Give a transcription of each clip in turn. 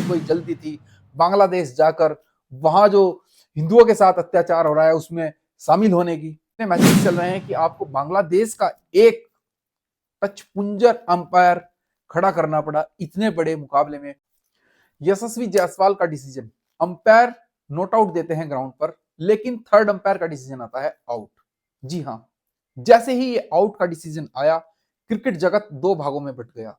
कोई जल्दी थी बांग्लादेश जाकर वहां जो हिंदुओं के साथ अत्याचार हो रहा है उसमें शामिल होने की। मैचेस चल रहे हैं कि आपको बांग्लादेश का एक टच पुंजर अंपायर खड़ा करना पड़ा इतने बड़े मुकाबले में। यशस्वी जायसवाल का डिसीजन, अंपायर नॉट आउट देते हैं ग्राउंड पर, लेकिन थर्ड अंपायर का डिसीजन आता है आउट। जी हां, जैसे ही ये आउट का डिसीजन आया क्रिकेट जगत दो भागों में बट गया,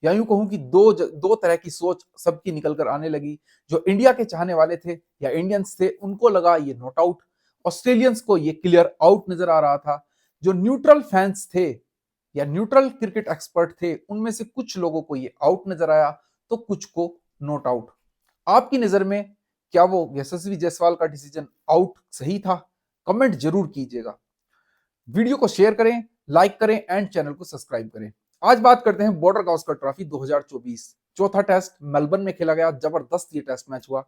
या यूं कहूं कि दो तरह की सोच सबकी निकलकर आने लगी। जो इंडिया के चाहने वाले थे या इंडियंस थे उनको लगा ये नॉट आउट, ऑस्ट्रेलियंस को ये क्लियर आउट नजर आ रहा था। जो न्यूट्रल फैंस थे या न्यूट्रल क्रिकेट एक्सपर्ट थे उनमें से कुछ लोगों को ये आउट नजर आया तो कुछ को नॉट आउट। आपकी नजर में क्या वो यशस्वी जायसवाल का डिसीजन आउट सही था? कमेंट जरूर कीजिएगा, वीडियो को शेयर करें, लाइक करें एंड चैनल को सब्सक्राइब करें। आज बात करते हैं बॉर्डर गावस्कर ट्रॉफी 2024। चौथा टेस्ट मेलबर्न में खेला गया, जबरदस्त ये टेस्ट मैच हुआ।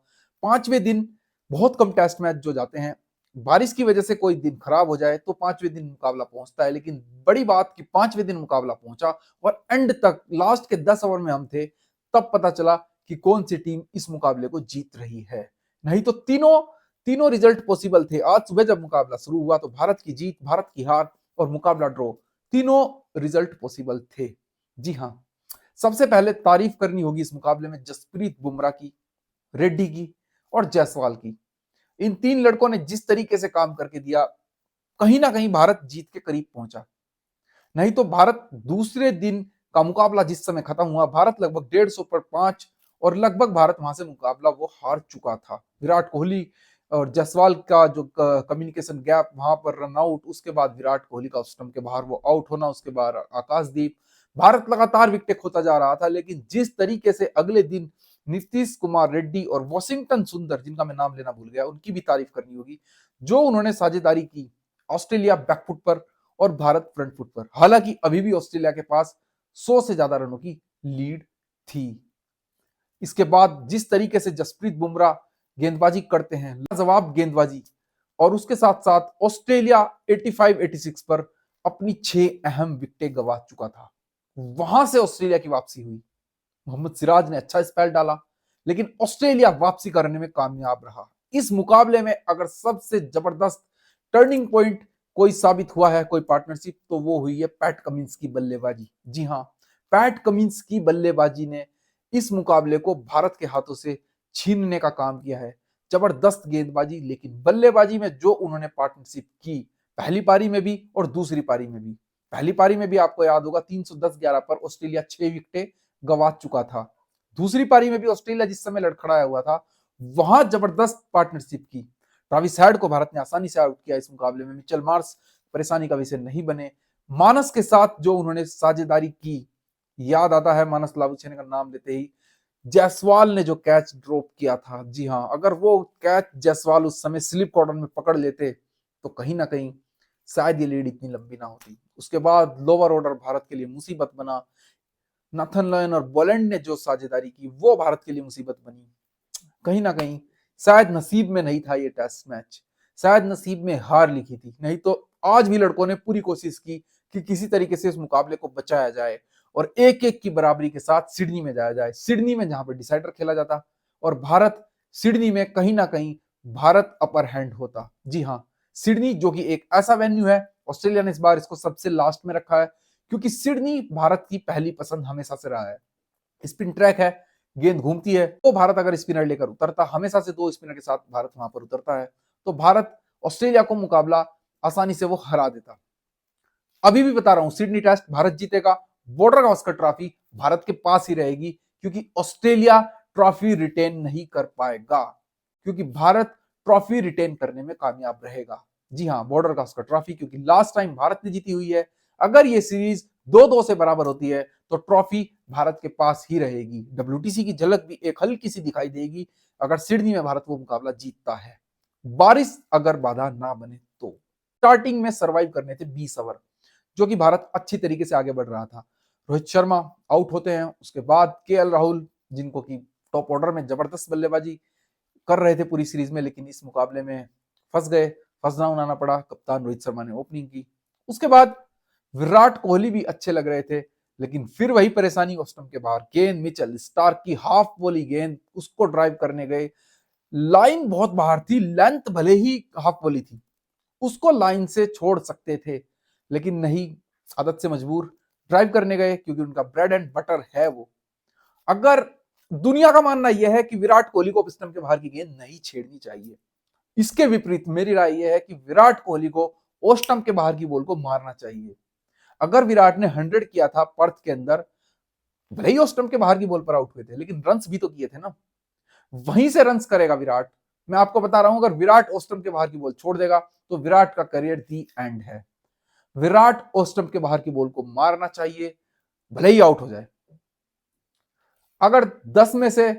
पांचवें दिन बहुत कम टेस्ट मैच जो जाते हैं, बारिश की वजह से कोई दिन खराब हो जाए तो पांचवें दिन मुकाबला पहुंचता है, लेकिन बड़ी बात कि पांचवें दिन मुकाबला पहुंचा और एंड तक लास्ट के 10 ओवर में हम थे, तब पता चला कि कौन सी टीम इस मुकाबले को जीत रही है। नहीं तो तीनों रिजल्ट पॉसिबल थे। आज सुबह जब मुकाबला शुरू हुआ तो भारत की जीत, भारत की हार और मुकाबला ड्रॉ, तीनों रिजल्ट पॉसिबल थे। जी हां, सबसे पहले तारीफ करनी होगी इस मुकाबले में जसप्रीत बुमराह की, रेड्डी की और जायसवाल की। इन तीन लड़कों ने जिस तरीके से काम करके दिया, कहीं ना कहीं भारत जीत के करीब पहुंचा। नहीं तो भारत दूसरे दिन का मुकाबला जिस समय खत्म हुआ, भारत लगभग 150 पर 5 और लगभग भारत वहां से मुकाबला वो हार चुका था। विराट कोहली और जायसवाल का जो कम्युनिकेशन गैप, वहां पर रन आउट, उसके बाद विराट कोहली का स्टंप के बाहर वो आउट होना, उसके बाद आकाशदीप, भारत लगातार विकेट खोता जा रहा था। लेकिन जिस तरीके से अगले दिन नीतीश कुमार रेड्डी और वॉशिंगटन सुंदर, जिनका मैं नाम लेना भूल गया, उनकी भी तारीफ करनी होगी, जो उन्होंने साझेदारी की ऑस्ट्रेलिया बैकफुट पर और भारत फ्रंट फुट पर। हालांकि अभी भी ऑस्ट्रेलिया के पास 100 से ज्यादा रनों की लीड थी। इसके बाद जिस तरीके से जसप्रीत बुमराह गेंदबाजी करते हैं, लाजवाब गेंदबाजी, और उसके साथ साथ ऑस्ट्रेलिया 85-86 पर अपनी 6 अहम विकेटें गंवा चुका था। वहां से ऑस्ट्रेलिया की वापसी हुई। मोहम्मद सिराज ने अच्छा स्पेल डाला, लेकिन ऑस्ट्रेलिया वापसी करने में कामयाब रहा। इस मुकाबले में अगर सबसे जबरदस्त टर्निंग पॉइंट कोई साबित हुआ है, कोई पार्टनरशिप, तो वो हुई है पैट कमिंस की बल्लेबाजी। जी हां, पैट कमिंस की बल्लेबाजी ने इस मुकाबले को भारत के हाथों से छीनने का काम किया है। जबरदस्त गेंदबाजी, लेकिन बल्लेबाजी में जो उन्होंने पार्टनरशिप की, पहली पारी में भी और दूसरी पारी में भी। पहली पारी में भी आपको याद होगा 310-11 पर ऑस्ट्रेलिया 6 विकेटें गंवा चुका था। दूसरी पारी में भी ऑस्ट्रेलिया जिस समय लड़खड़ाया हुआ था, वहां जबरदस्त पार्टनरशिप की। ट्रेविस हेड को भारत ने आसानी से आउट किया इस मुकाबले में। मिचेल मार्श परेशानी का विषय नहीं बने। मानस के साथ जो उन्होंने साझेदारी की, याद आता है मानस लाबुशेने का नाम लेते ही जायसवाल ने जो कैच ड्रॉप किया था। जी हां, अगर वो कैच जायसवाल उस समय स्लिप कॉर्डर में पकड़ लेते तो कहीं ना कहीं शायद ये लीड इतनी लंबी ना होती। उसके बाद लोअर ऑर्डर भारत के लिए मुसीबत बना। नाथन लॉयन और बोलैंड ने जो साझेदारी की वो भारत के लिए मुसीबत बनी। कहीं ना कहीं शायद नसीब में नहीं था ये टेस्ट मैच, शायद नसीब में हार लिखी थी। नहीं तो आज भी लड़कों ने पूरी कोशिश की कि किसी तरीके से इस मुकाबले को बचाया जाए और 1-1 की बराबरी के साथ सिडनी में जाया जाए। सिडनी में जहां पर डिसाइडर खेला जाता और भारत सिडनी में कहीं ना कहीं भारत अपर हैंड होता। जी हाँ, सिडनी जो कि एक ऐसा वेन्यू है, ऑस्ट्रेलिया ने इस बार इसको सबसे लास्ट में रखा है क्योंकि सिडनी भारत की पहली पसंद हमेशा से रहा है। स्पिन ट्रैक है, गेंद घूमती है, तो भारत अगर स्पिनर लेकर उतरता, हमेशा से 2 स्पिनर के साथ भारत वहां पर उतरता है, तो भारत ऑस्ट्रेलिया को मुकाबला आसानी से वो हरा देता। अभी भी बता रहा हूं, सिडनी टेस्ट भारत जीतेगा, बॉर्डर गावस्कर ट्रॉफी भारत के पास ही रहेगी, क्योंकि ऑस्ट्रेलिया ट्रॉफी रिटेन नहीं कर पाएगा, क्योंकि भारत ट्रॉफी रिटेन करने में कामयाब रहेगा। जी हां, बॉर्डर गावस्कर ट्रॉफी, क्योंकि लास्ट टाइम भारत ने जीती हुई है। अगर ये सीरीज 2-2 से बराबर होती है तो ट्रॉफी भारत के पास ही रहेगी। डब्ल्यूटीसी की झलक भी एक हल्की सी दिखाई देगी अगर सिडनी में भारत वो मुकाबला जीतता है, बारिश अगर बाधा ना बने तो। स्टार्टिंग में सर्वाइव करने थे 20 ओवर, जो कि भारत अच्छी तरीके से आगे बढ़ रहा था। रोहित शर्मा आउट होते हैं, उसके बाद केएल राहुल, जिनको कि टॉप ऑर्डर में जबरदस्त बल्लेबाजी कर रहे थे पूरी सीरीज में, लेकिन इस मुकाबले में फंस गए, फर्स्ट डाउन आना पड़ा। कप्तान रोहित शर्मा ने ओपनिंग की। उसके बाद विराट कोहली भी अच्छे लग रहे थे, लेकिन फिर वही परेशानी ऑस्टम के बाहर, गेंद मिचेल स्टार्क की हाफ वॉली गेंद, उसको ड्राइव करने गए, लाइन बहुत बाहर थी, लेंथ भले ही हाफ वॉली थी, उसको लाइन से छोड़ सकते थे, लेकिन नहीं, आदत से मजबूर ड्राइव करने गए, क्योंकि उनका ब्रेड एंड बटर है वो। अगर दुनिया का मानना यह है कि विराट कोहली को स्टंप के बाहर की गेंद नहीं छेड़नी चाहिए, इसके विपरीत मेरी राय यह है कि विराट कोहली को स्टंप के बाहर की बॉल को मारना चाहिए। अगर विराट ने 100 किया था पर्थ के अंदर, भले ही स्टंप के बाहर की बॉल पर आउट हुए थे, लेकिन रन्स भी तो किए थे ना, वहीं से रन्स करेगा विराट। मैं आपको बता रहा हूं, अगर विराट स्टंप के बाहर की बॉल छोड़ देगा तो विराट का करियर दी एंड है। विराट स्टंप के बाहर की बॉल को मारना चाहिए, भले ही आउट हो जाए। अगर 10 में से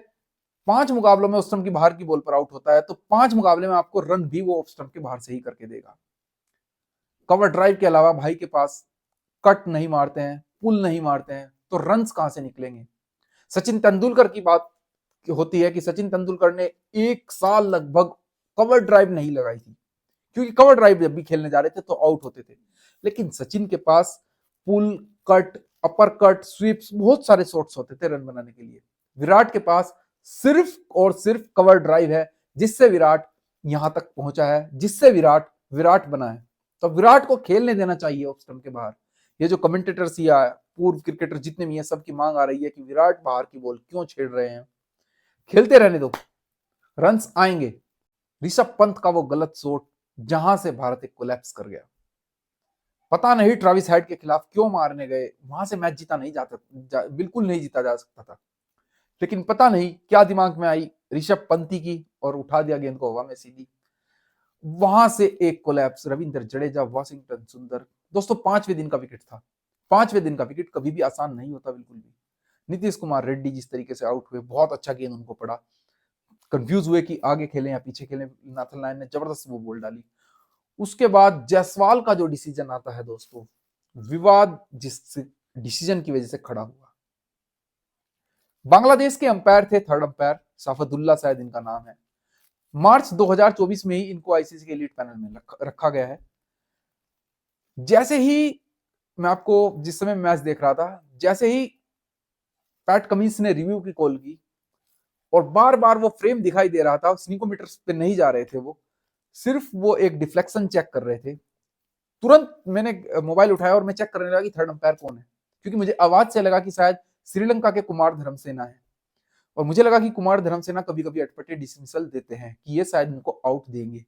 5 मुकाबलों में स्टंप की बाहर की बॉल पर आउट होता है, तो 5 मुकाबले में आपको रन भी वो स्टंप के बाहर से ही करके देगा। कवर ड्राइव के अलावा भाई के पास कट नहीं मारते हैं, पुल नहीं मारते हैं, तो रन्स कहां से निकलेंगे। सचिन तेंदुलकर की बात होती है कि सचिन तेंदुलकर ने 1 साल लगभग कवर ड्राइव नहीं लगाई थी, क्योंकि कवर ड्राइव जब भी खेलने जा रहे थे तो आउट होते थे। लेकिन सचिन के पास पुल, कट, अपर कट, स्वीप्स, बहुत सारे शॉट्स होते थे रन बनाने के लिए। विराट के पास सिर्फ और सिर्फ कवर ड्राइव है, जिससे विराट यहां तक पहुंचा है, जिससे विराट विराट बना है। तो विराट को खेलने देना चाहिए ऑफ स्टंप के बाहर। ये जो कमेंटेटर्स या पूर्व क्रिकेटर जितने भी हैं, सबकी मांग आ रही है कि विराट बाहर की बॉल क्यों छेड़ रहे हैं, खेलते रहने दो, रन्स आएंगे। ऋषभ पंत का वो गलत शॉट, जहां से भारत एक कोलैप्स कर गया, पता नहीं ट्रेविस हेड के खिलाफ क्यों मारने गए, वहां से मैच जीता नहीं बिल्कुल नहीं जीता जा सकता था, लेकिन पता नहीं क्या दिमाग में आई ऋषभ पंती की, और उठा दिया गेंद को हवा में सीधी। वहां से एक कोलैप्स, रविंद्र जडेजा, वाशिंगटन सुंदर। दोस्तों 5वें दिन का विकेट था, 5वें दिन का विकेट कभी भी आसान नहीं होता, बिल्कुल भी। नीतीश कुमार रेड्डी जिस तरीके से आउट हुए, बहुत अच्छा गेंद उनको पड़ा, कंफ्यूज हुए कि आगे खेलें या पीछे खेलें। नाथन लायन ने जबरदस्त वो बॉल डाली। उसके बाद जायसवाल का जो डिसीजन आता है दोस्तों, विवाद जिस डिसीजन की वजह से खड़ा हुआ। बांग्लादेश के अंपायर थे, थर्ड अंपायर साफतुल्ला शायद इनका नाम है। मार्च 2024 में ही इनको आईसीसी के एलीट पैनल में रखा गया है। जैसे ही मैं आपको, जिस समय मैच देख रहा था, जैसे ही पैट कमिंस ने रिव्यू की कॉल की और बार बार वो फ्रेम दिखाई दे रहा था, स्नीकोमीटर पे नहीं जा रहे थे, वो सिर्फ वो एक डिफ्लेक्शन चेक कर रहे थे। तुरंत मैंने मोबाइल उठाया और मैं चेक करने लगा कि थर्ड अंपायर कौन है, क्योंकि मुझे आवाज से लगा कि शायद श्रीलंका के कुमार धर्मसेना है, और मुझे लगा कि कुमार धर्मसेना कभी कभी अटपटे डिसमिसल देते हैं कि ये शायद इनको आउट देंगे।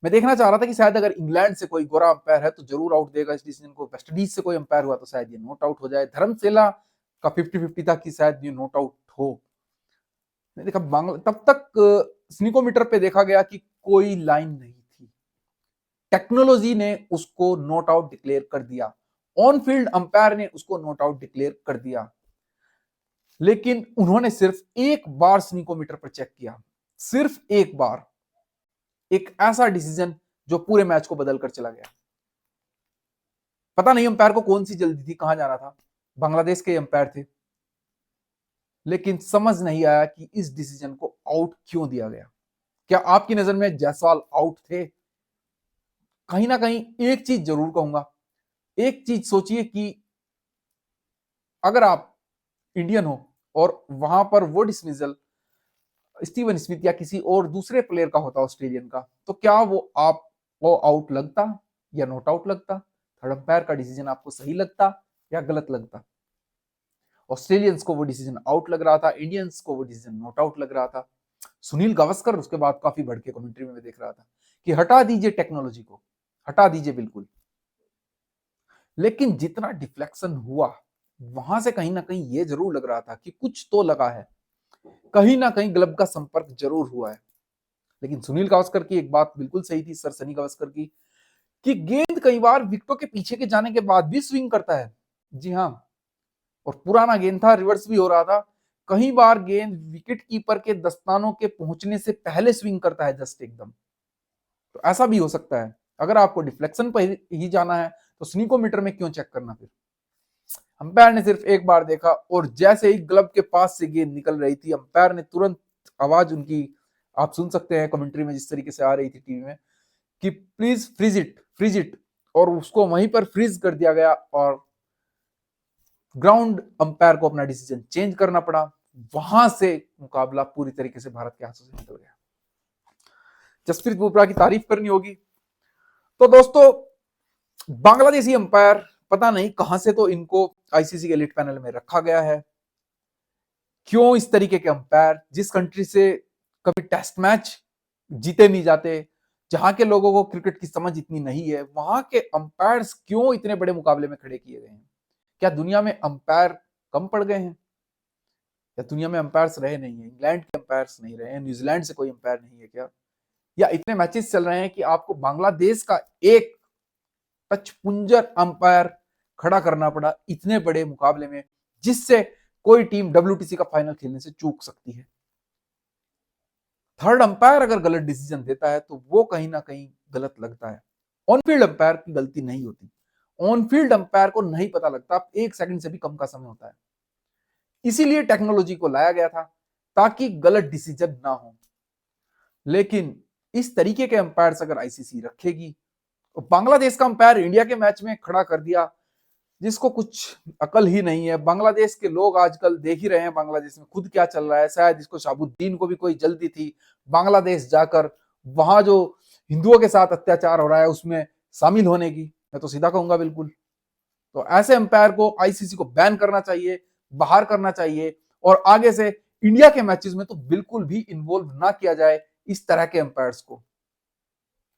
मैं देखना चाह रहा था कि शायद अगर इंग्लैंड से कोई गोरा अंपायर है तो जरूर आउट देगा इस डिसीजन को, वेस्टइंडीज से कोई अंपायर हुआ तो शायद ये नॉट आउट हो जाए। धर्मसेला का 50-50 था कि शायद ये नॉट आउट हो। मैंने देखा बांग्ला, तब तक स्नीकोमीटर पे देखा गया कि कोई लाइन नहीं थी, टेक्नोलॉजी ने उसको नॉट आउट डिक्लेयर कर दिया, ऑन फील्ड अंपायर ने उसको नॉट आउट डिक्लेयर कर दिया। लेकिन उन्होंने सिर्फ एक बार स्नीकोमीटर पर चेक किया, सिर्फ एक बार, एक ऐसा डिसीजन जो पूरे मैच को बदल कर चला गया। पता नहीं अंपायर को कौन सी जल्दी थी, कहां जाना था, बांग्लादेश के अंपायर थे, लेकिन समझ नहीं आया कि इस डिसीजन को आउट क्यों दिया गया। क्या आपकी नजर में जायसवाल आउट थे? कहीं ना कहीं एक चीज जरूर कहूंगा, एक चीज सोचिए कि अगर आप इंडियन हो और वहां पर वो डिसमिसल स्टीवन स्मिथ या किसी और दूसरे प्लेयर का होता ऑस्ट्रेलियन का, तो क्या वो आपको आउट लगता या नॉट आउट लगता? थर्ड अंपायर का डिसीजन आपको सही लगता या गलत लगता? ऑस्ट्रेलियंस को वो डिसीजन आउट लग रहा था, इंडियंस को वो डिसीजन नॉट आउट लग रहा था। सुनील गावस्कर उसके बाद काफी भड़के कमेंट्री में मैं देख रहा था कि हटा दीजिए टेक्नोलॉजी को, हटा दीजिए बिल्कुल। लेकिन जितना डिफ्लेक्शन हुआ, वहां से कहीं ना कहीं ये जरूर लग रहा था कि कुछ तो लगा है, कहीं ना कहीं ग्लब का संपर्क जरूर हुआ है। लेकिन सुनील गावस्कर की एक बात बिल्कुल सही थी, सर सनी गावस्कर की, कि गेंद कई बार विकेटों के पीछे के जाने के बाद भी स्विंग करता है। जी हाँ, और पुराना गेंद था, रिवर्स भी हो रहा था। कई बार गेंद विकेट कीपर के दस्तानों के पहुंचने से पहले स्विंग करता है, जस्ट एकदम। तो ऐसा भी हो सकता है। अगर आपको डिफ्लेक्शन पर ही जाना है तो स्नीकोमीटर में क्यों चेक करना? फिर अंपायर ने सिर्फ एक बार देखा और जैसे ही ग्लब के पास से गेंद निकल रही थी, अंपायर ने तुरंत, आवाज उनकी आप सुन सकते हैं कमेंट्री में जिस तरीके से आ रही थी टीवी में, कि please freeze it, freeze it, और उसको वहीं पर फ्रीज कर दिया गया और ग्राउंड अंपायर को अपना डिसीजन चेंज करना पड़ा, वहां से मुकाबला पूरी तरीके से भारत के हाथों से निकल गया। जसप्रीत बुमराह की तारीफ करनी होगी। तो दोस्तों, बांग्लादेशी अंपायर पता नहीं कहां से तो इनको आईसीसी के एलिट पैनल में रखा गया है। क्यों इस तरीके के अंपायर, जिस कंट्री से कभी टेस्ट मैच जीते नहीं जाते, जहां के लोगों को क्रिकेट की समझ इतनी नहीं है, वहां के अंपायर्स क्यों इतने बड़े मुकाबले में खड़े किए गए हैं? क्या दुनिया में अंपायर कम पड़ गए हैं, या दुनिया में अंपायर्स रहे नहीं है? इंग्लैंड के अंपायर्स नहीं रहे हैं, न्यूजीलैंड से कोई अंपायर नहीं है क्या? या इतने मैचेस चल रहे हैं कि आपको बांग्लादेश का एक टचपुंजर अंपायर खड़ा करना पड़ा इतने बड़े मुकाबले में, जिससे कोई टीम डब्ल्यूटीसी का फाइनल खेलने से चूक सकती है। थर्ड अंपायर अगर गलत डिसीजन देता है तो वो कहीं ना कहीं गलत लगता है। ऑनफील्ड अंपायर की गलती नहीं होती, ऑनफील्ड अंपायर को नहीं पता लगता, एक सेकंड से भी कम का समय होता है। इसीलिए टेक्नोलॉजी को लाया गया था ताकि गलत डिसीजन ना हो। लेकिन इस तरीके के अंपायर्स अगर आईसीसी रखेगी, तो बांग्लादेश का अंपायर इंडिया के मैच में खड़ा कर दिया जिसको कुछ अकल ही नहीं है। बांग्लादेश के लोग आजकल देख ही रहे हैं बांग्लादेश में खुद क्या चल रहा है। शायद इसको शहाबुद्दीन को भी कोई जल्दी थी बांग्लादेश जाकर वहां जो हिंदुओं के साथ अत्याचार हो रहा है उसमें शामिल होने की। मैं तो सीधा कहूंगा बिल्कुल। तो ऐसे अंपायर को आईसीसी को बैन करना चाहिए, बाहर करना चाहिए, और आगे से इंडिया के मैचेस में तो बिल्कुल भी इन्वॉल्व ना किया जाए इस तरह के अंपायर्स को।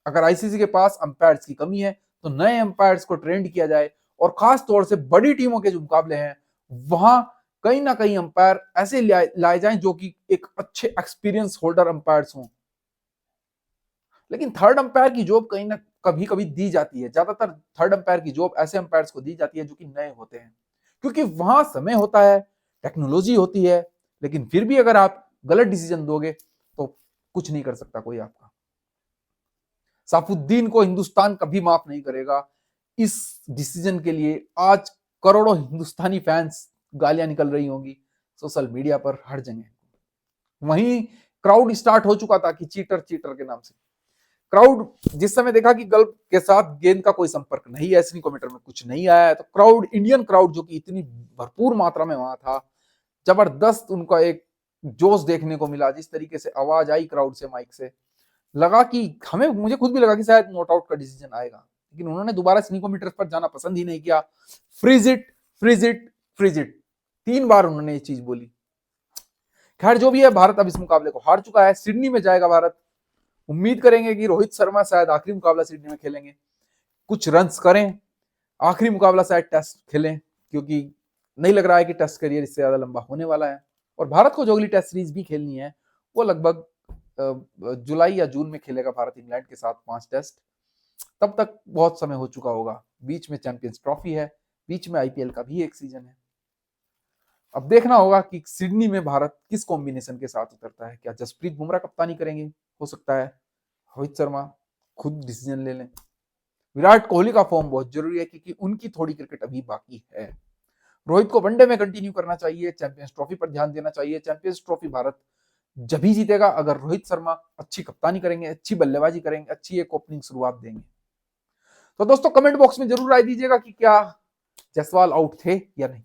अगर आईसीसी के पास अंपायर्स की कमी है तो नए अंपायर्स को ट्रेंड किया जाए, और खास तौर से बड़ी टीमों के जो मुकाबले हैं वहां कहीं ना कहीं अंपायर ऐसे लाए जाएं जो कि एक अच्छे एक्सपीरियंस होल्डर अंपायर्स हों। लेकिन थर्ड अंपायर की जॉब कहीं ना कभी कभी दी जाती है, ज्यादातर थर्ड अंपायर की जॉब ऐसे अंपायर्स को दी जाती है जो कि नए होते हैं, क्योंकि वहां समय होता है, टेक्नोलॉजी होती है। लेकिन फिर भी अगर आप गलत डिसीजन दोगे तो कुछ नहीं कर सकता कोई आपका। साफुद्दीन को हिंदुस्तान कभी माफ नहीं करेगा इस डिसीजन के लिए। आज करोड़ों हिंदुस्तानी फैंस गालियां निकल रही होंगी सोशल मीडिया पर हर जगह। वहीं क्राउड स्टार्ट हो चुका था कि चीटर चीटर के नाम से। क्राउड जिस समय देखा कि गल्फ के साथ गेंद का कोई संपर्क नहीं है, एसनी कोमीटर में कुछ नहीं आया है, तो क्राउड, इंडियन क्राउड जो कि इतनी भरपूर मात्रा में वहां था, जबरदस्त उनका एक जोश देखने को मिला। जिस तरीके से आवाज आई क्राउड से, माइक से, लगा कि मुझे खुद भी लगा कि शायद नॉट आउट का डिसीजन आएगा, लेकिन उन्होंने दोबारा स्नीकोमीटर पर जाना पसंद ही नहीं किया। Freeze it, freeze it, freeze it, 3 बार उन्होंने ये चीज बोली। खैर जो भी है, भारत अब इस मुकाबले को हार चुका है। सिडनी में जाएगा भारत। उम्मीद करेंगे कि रोहित शर्मा शायद आखिरी मुकाबला सिडनी में खेलेंगे, कुछ रन्स करें, आखिरी मुकाबला शायद टेस्ट खेलें, क्योंकि नहीं लग रहा है कि टेस्ट करियर इससे ज्यादा लंबा होने वाला है। और भारत को जो अगली टेस्ट सीरीज भी खेलनी है वो लगभग जुलाई या जून में खेलेगा भारत इंग्लैंड के साथ 5 टेस्ट। तब तक बहुत समय हो चुका होगा। बीच में चैंपियंस ट्रॉफी है, बीच में आईपीएल का भी एक सीजन है। अब देखना होगा कि सिडनी में भारत किस कॉम्बिनेशन के साथ उतरता है। क्या जसप्रीत बुमराह कप्तानी करेंगे? हो सकता है रोहित शर्मा खुद डिसीजन ले लें। विराट कोहली का फॉर्म बहुत जरूरी है क्योंकि उनकी थोड़ी क्रिकेट अभी बाकी है। रोहित को वनडे में कंटिन्यू करना चाहिए, चैंपियंस ट्रॉफी पर ध्यान देना चाहिए। चैंपियंस ट्रॉफी भारत जब ही जीतेगा अगर रोहित शर्मा अच्छी कप्तानी करेंगे, अच्छी बल्लेबाजी करेंगे, अच्छी एक ओपनिंग शुरुआत देंगे। तो दोस्तों कमेंट बॉक्स में जरूर राय दीजिएगा कि क्या जायसवाल आउट थे या नहीं।